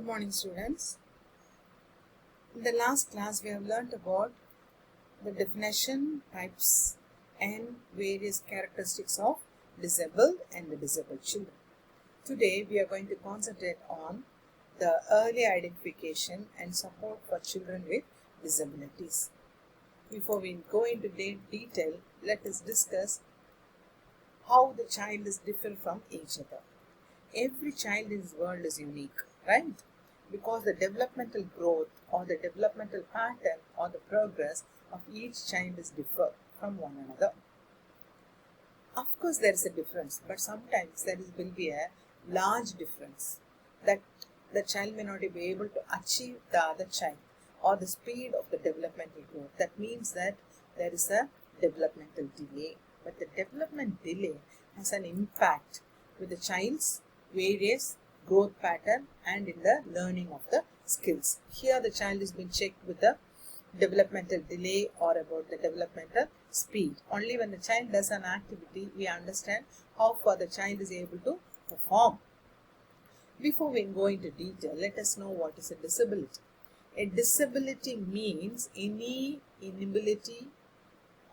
Good morning, students. In the last class, we have learnt about the definition, types, and various characteristics of disabled and the disabled children. Today, we are going to concentrate on the early identification and support for children with disabilities. Before we go into detail, let us discuss how the child is different from each other. Every child in this world is unique, right? Because the developmental growth or the developmental pattern or the progress of each child is differ from one another. Of course, there is a difference, but sometimes will be a large difference that the child may not be able to achieve the other child or the speed of the developmental growth. That means that there is a developmental delay. But the development delay has an impact with the child's various growth pattern and in the learning of the skills. Here the child is being checked with the developmental delay or about the developmental speed. Only when the child does an activity, we understand how far the child is able to perform. Before we go into detail, let us know what is a disability. A disability means any inability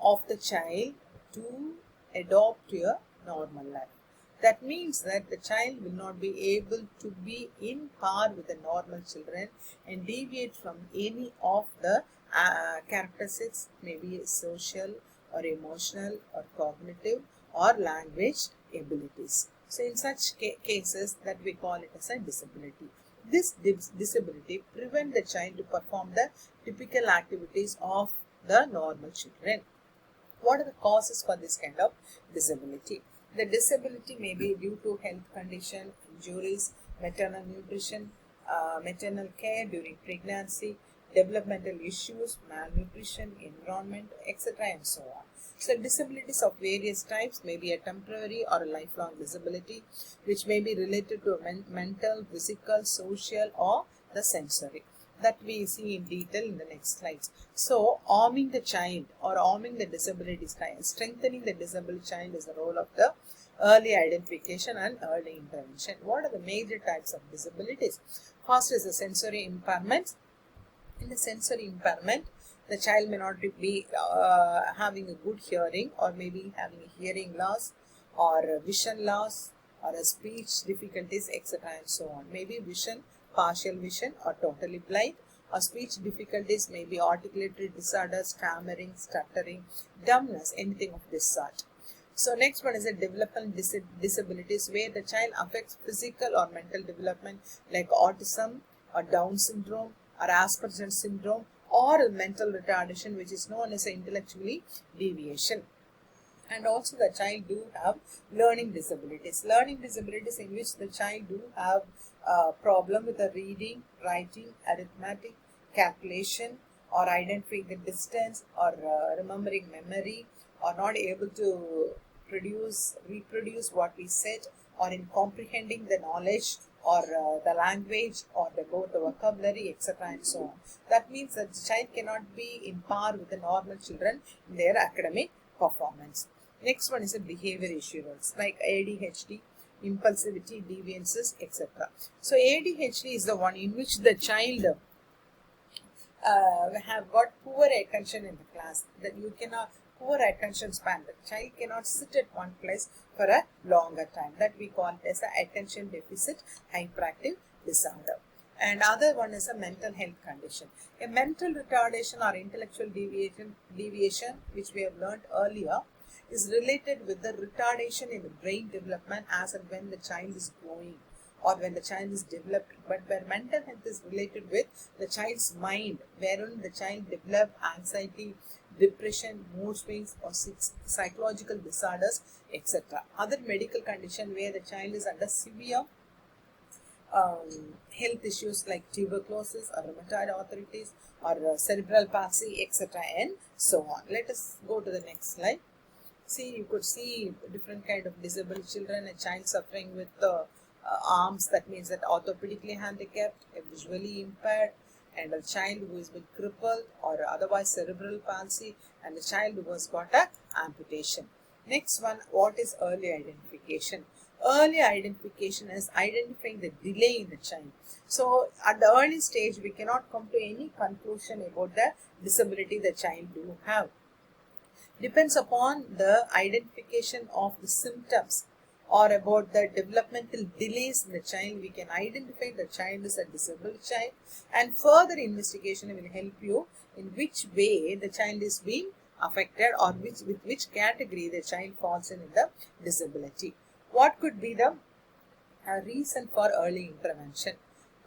of the child to adopt to a normal life. That means that the child will not be able to be in par with the normal children and deviate from any of the characteristics, maybe social or emotional or cognitive or language abilities. So in such cases that we call it as a disability. This disability prevents the child to perform the typical activities of the normal children. What are the causes for this kind of disability? The disability may be due to health condition, injuries, maternal nutrition, maternal care during pregnancy, developmental issues, malnutrition, environment, etc. and so on. So disabilities of various types may be a temporary or a lifelong disability which may be related to mental, physical, social or the sensory. That we see in detail in the next slides. So, arming the child or arming the disability child, strengthening the disabled child is the role of the early identification and early intervention. What are the major types of disabilities? First is the sensory impairment. In the sensory impairment, the child may not be having a good hearing or maybe having a hearing loss or a vision loss or a speech difficulties, etc. and so on. Maybe vision, partial vision or totally blind, or speech difficulties may be articulated disorders, stammering, stuttering, dumbness, anything of this sort. So next one is a developmental disabilities where the child affects physical or mental development like autism or Down syndrome or Asperger's syndrome or mental retardation which is known as intellectually deviation. And also the child do have learning disabilities. Learning disabilities in which the child do have a problem with the reading, writing, arithmetic, calculation or identifying the distance or remembering memory or not able to reproduce what we said or in comprehending the knowledge or the language or the vocabulary, etc. and so on. That means that the child cannot be in par with the normal children in their academic performance. Next one is a behavior issues like ADHD, impulsivity, deviances, etc. So ADHD is the one in which the child have got poor attention in the class. That you cannot poor attention span. The child cannot sit at one place for a longer time. That we call it as a attention deficit hyperactive disorder. And other one is a mental health condition. A mental retardation or intellectual deviation which we have learned earlier is related with the retardation in the brain development as and when the child is growing or when the child is developed. But where mental health is related with the child's mind, wherein the child develops anxiety, depression, mood swings or psychological disorders, etc. Other medical condition where the child is under severe health issues like tuberculosis or rheumatoid arthritis or cerebral palsy, etc. and so on. Let us go to the next slide. See, you could see different kind of disabled children, a child suffering with arms, that means that orthopedically handicapped, a visually impaired, and a child who has been crippled or otherwise cerebral palsy, and a child who has got a amputation. Next one, what is early identification? Early identification is identifying the delay in the child. So at the early stage, we cannot come to any conclusion about the disability the child do have. Depends upon the identification of the symptoms or about the developmental delays in the child, we can identify the child is a disabled child, and further investigation will help you in which way the child is being affected or with which category the child falls in the disability. What could be the reason for early intervention?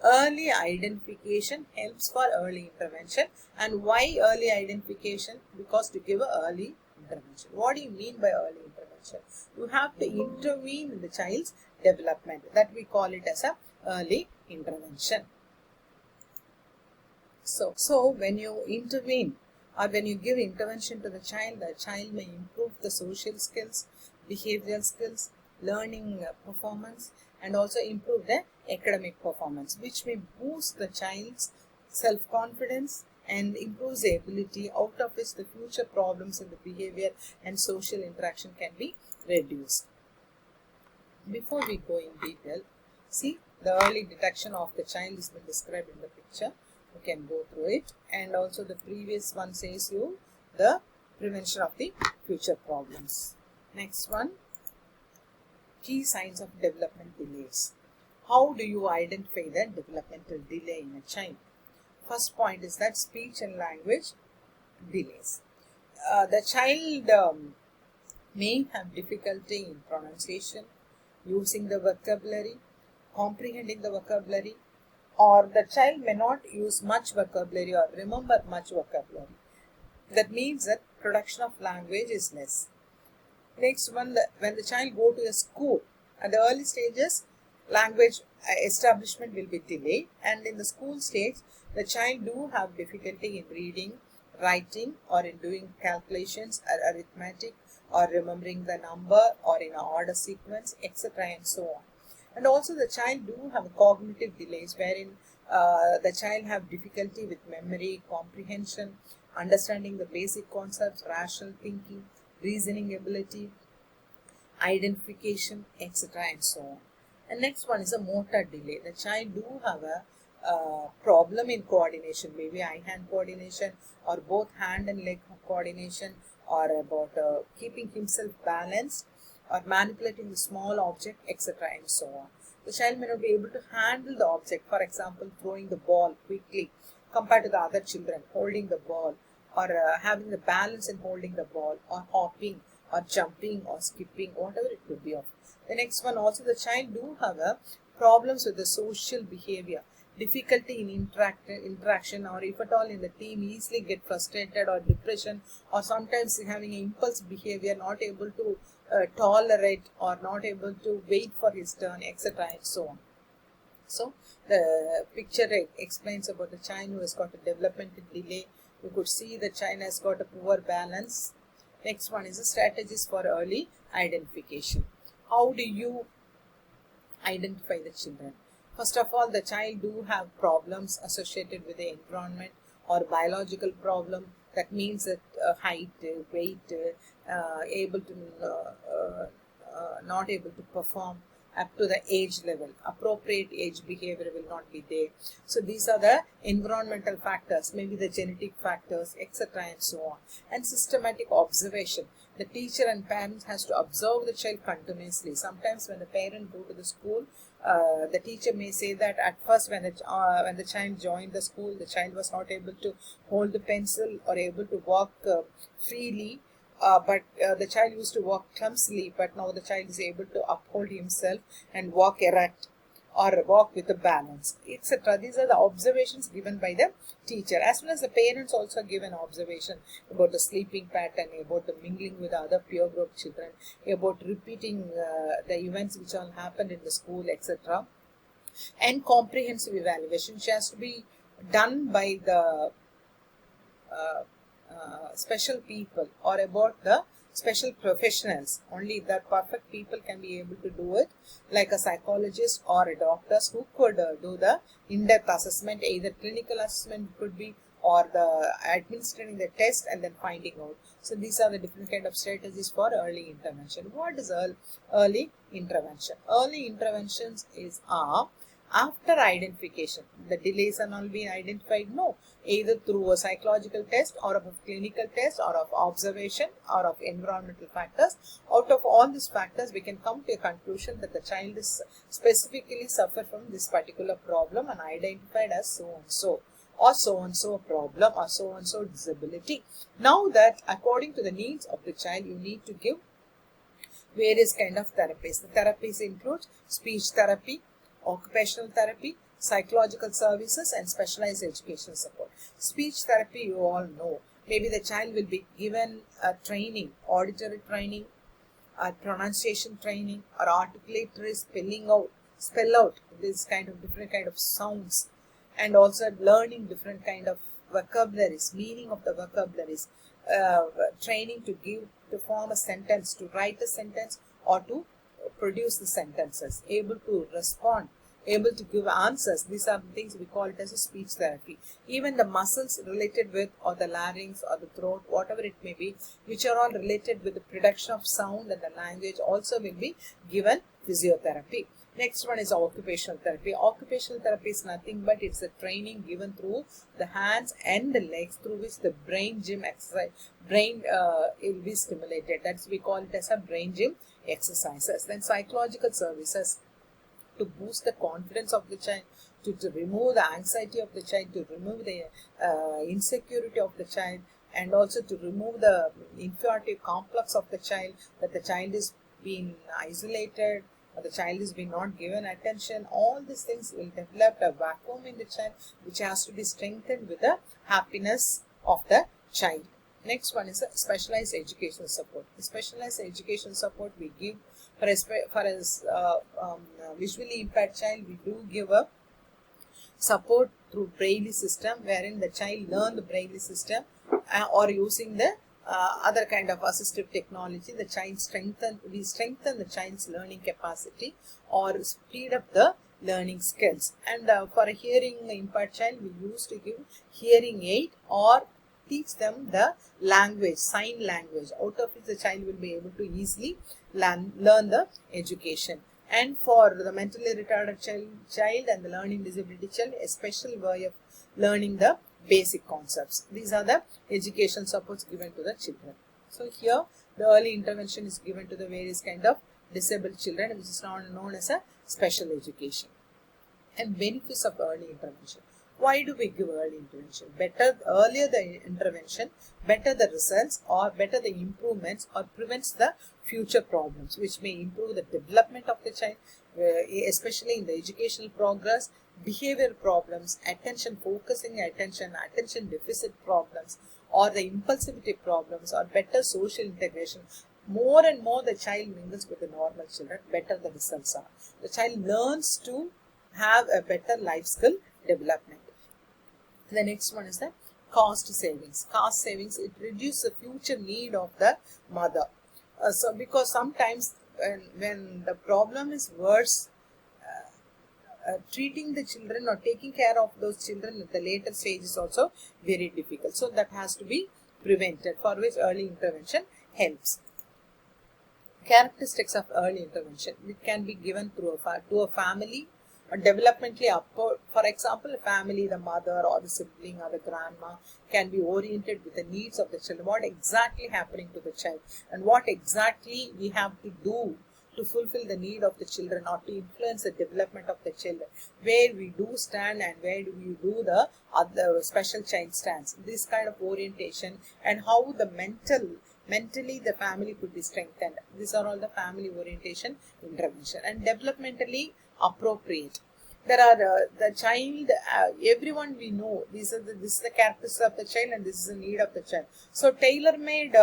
Early identification helps for early intervention. And why early identification? Because to give a early intervention. What do you mean by early intervention? You have to intervene in the child's development. That we call it as a early intervention. So when you intervene or when you give intervention to the child may improve the social skills, behavioral skills, learning performance, and also improve the academic performance, which may boost the child's self-confidence and improves the ability out of which the future problems in the behavior and social interaction can be reduced. Before we go in detail, see the early detection of the child is been described in the picture. You can go through it, and also the previous one says you the prevention of the future problems. Next one, key signs of development delays. How do you identify the developmental delay in a child? First point is that speech and language delays. The child may have difficulty in pronunciation, using the vocabulary, comprehending the vocabulary, or the child may not use much vocabulary or remember much vocabulary. That means that production of language is less. Next one, when the child go to a school, at the early stages, language establishment will be delayed, and in the school stage, the child do have difficulty in reading, writing, or in doing calculations or arithmetic, or remembering the number, or in an order sequence, etc. and so on. And also the child do have cognitive delays, wherein the child have difficulty with memory, comprehension, understanding the basic concepts, rational thinking, reasoning ability, identification, etc. and so on. And next one is a motor delay. The child do have a problem in coordination, maybe eye-hand coordination, or both hand and leg coordination, or about keeping himself balanced, or manipulating the small object, etc. and so on. The child may not be able to handle the object, for example, throwing the ball quickly compared to the other children, holding the ball, or having the balance in holding the ball, or hopping, or jumping, or skipping, whatever it could be of. The next one, also the child do have problems with the social behavior, difficulty in interaction, or if at all in the team, easily get frustrated or depression, or sometimes having impulse behavior, not able to tolerate or not able to wait for his turn, etc. and so on. So the picture explains about the child who has got a developmental delay. You could see the child has got a poor balance. Next one is the strategies for early identification. How do you identify the children? First of all, the child do have problems associated with the environment or biological problem. That means that height, weight, able to not able to perform up to the age level. Appropriate age behavior will not be there. So these are the environmental factors, maybe the genetic factors, etc. and so on. And systematic observation. The teacher and parents has to observe the child continuously. Sometimes when the parent go to the school, the teacher may say that at first when the child joined the school, the child was not able to hold the pencil or able to walk freely. But the child used to walk clumsily, but now the child is able to uphold himself and walk erect or walk with a balance, etc. These are the observations given by the teacher, as well as the parents also give an observation about the sleeping pattern, about the mingling with other peer group children, about repeating the events which all happened in the school, etc. And comprehensive evaluation, which has to be done by the special people or about the special professionals. Only the perfect people can be able to do it, like a psychologist or a doctors who could do the in-depth assessment. Either clinical assessment could be, or the administering the test and then finding out. So these are the different kind of strategies for early intervention. What is early intervention? Early interventions are after identification. The delays are not being identified, no, either through a psychological test or of a clinical test or of observation or of environmental factors. Out of all these factors, we can come to a conclusion that the child is specifically suffer from this particular problem and identified as so and so, or so and so problem, or so and so disability. Now that according to the needs of the child, you need to give various kind of therapies. The therapies include speech therapy, occupational therapy, psychological services, and specialized education support. Speech therapy, you all know. Maybe the child will be given a training, auditory training, pronunciation training, or articulatory spell out this kind of different kind of sounds, and also learning different kind of vocabularies, meaning of the vocabularies, training to form a sentence, to write a sentence, or to produce the sentences, able to respond, able to give answers. These are the things we call it as a speech therapy. Even the muscles related with, or the larynx or the throat, whatever it may be, which are all related with the production of sound and the language, also will be given physiotherapy. Next one is occupational therapy. Occupational therapy is nothing but it's a training given through the hands and the legs, through which the brain gym exercise, will be stimulated. That's we call it as a brain gym exercises. Then psychological services to boost the confidence of the child, to remove the anxiety of the child, to remove the insecurity of the child, and also to remove the inferiority complex of the child, that the child is being isolated, or the child is being not given attention. All these things will develop a vacuum in the child, which has to be strengthened with the happiness of the child. Next one is a specialized education support. The specialized education support we give for a visually impaired child. We do give a support through Braille system, wherein the child learn the Braille system, or using the other kind of assistive technology. The child we strengthen the child's learning capacity or speed up the learning skills. And for a hearing impaired child, we used to give hearing aid or teach them the language, sign language, out of which the child will be able to easily learn the education. And for the mentally retarded child and the learning disability child, a special way of learning the basic concepts. These are the education supports given to the children. So here the early intervention is given to the various kind of disabled children, which is now known as a special education. And benefits of early intervention. Why do we give early intervention? Earlier the intervention, better the results, or better the improvements, or prevents the future problems, which may improve the development of the child, especially in the educational progress, behavioral problems, attention deficit problems, or the impulsivity problems, or better social integration. More and more the child mingles with the normal children, better the results are. The child learns to have a better life skill development. The next one is the cost savings. Cost savings, it reduces the future need of the mother. So because sometimes when the problem is worse, treating the children or taking care of those children at the later stage is also very difficult. So that has to be prevented, for which early intervention helps. Characteristics of early intervention. It can be given through to a family, or developmentally upward. For example, a family, the mother or the sibling or the grandma can be oriented with the needs of the child. What exactly happening to the child, and what exactly we have to do to fulfill the need of the children, or to influence the development of the children. Where we do stand and where do we do the other special child stands. This kind of orientation, and how the mentally the family could be strengthened. These are all the family orientation intervention. And developmentally appropriate. There are the child, everyone we know, this is the characteristics of the child, and this is the need of the child. So tailor-made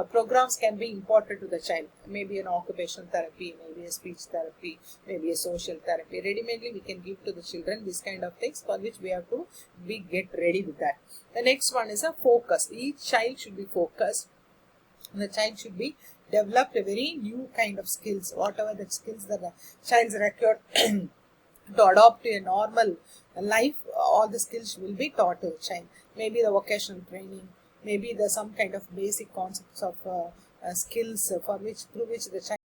programs can be important to the child. Maybe an occupational therapy, maybe a speech therapy, maybe a social therapy. Ready-madely we can give to the children these kind of things, for which we have to get ready with that. The next one is a focus. Each child should be focused. The child should be developed a very new kind of skills, whatever the skills that the child required to adopt to a normal life, all the skills will be taught to the child. Maybe the vocational training, maybe the some kind of basic concepts of skills for which through which the child